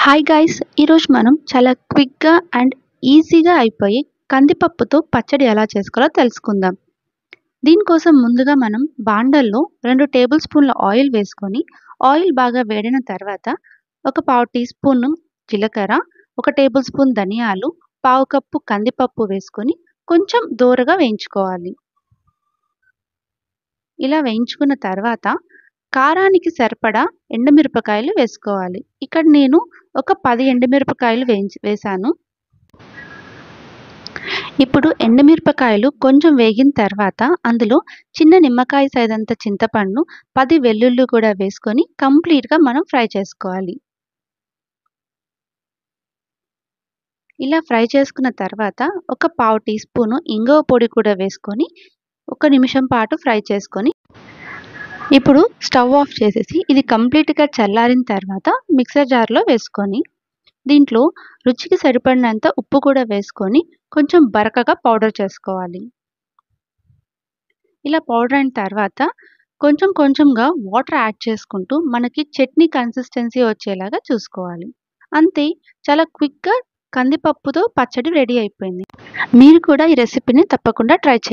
Hi guys! ఈరోజు మనం చాలా క్విక్‌గా అండ్ ఈజీగా అయిపోయే కందిపప్పుతో పచ్చడి ఎలా చేసుకోవాలో తెలుసుకుందాం. దీనికోసం ముందుగా మనం బాండల్లో 2 టేబుల్ స్పూన్ల ఆయిల్ వేసుకొని, ఆయిల్ బాగా వేడిన తర్వాత ఒక పావు టీ స్పూను జీలకర్ర, ఒక టేబుల్ స్పూన్ ధనియాలు, పావు కప్పు కందిపప్పు వేసుకొని కొంచెం దోరగా వేయించుకోవాలి. ఇలా వేయించుకున్న తర్వాత కారానికి సరిపడా ఎండుమిరపకాయలు వేసుకోవాలి. ఇక్కడ నేను ఒక 10 ఎండుమిరపకాయలు వేశాను. ఇప్పుడు ఎండుమిరపకాయలు కొంచెం వేగిన తర్వాత అందులో చిన్న నిమ్మకాయ సైజంత చింతపండు, 10 వెల్లుల్లి కూడా వేసుకొని కంప్లీట్‌గా మనం ఫ్రై చేసుకోవాలి. ఇలా ఫ్రై చేసుకున్న తర్వాత ఒక పావు టీ స్పూను ఇంగువ పొడి కూడా వేసుకొని ఒక నిమిషం పాటు ఫ్రై చేసుకొని ఇప్పుడు స్టవ్ ఆఫ్ చేసేసి ఇది కంప్లీట్‌గా చల్లారిన తర్వాత మిక్సర్ జార్‌లో వేసుకొని దీంట్లో రుచికి సరిపడినంత ఉప్పు కూడా వేసుకొని కొంచెం బరకగా పౌడర్ చేసుకోవాలి. ఇలా పౌడర్ అయిన తర్వాత కొంచెం కొంచెంగా వాటర్ యాడ్ చేసుకుంటూ మనకి చట్నీ కన్సిస్టెన్సీ వచ్చేలాగా చూసుకోవాలి. అంతే, చాలా క్విక్‌గా కందిపప్పుతో పచ్చడి రెడీ అయిపోయింది. మీరు కూడా ఈ రెసిపీని తప్పకుండా ట్రై చేయండి.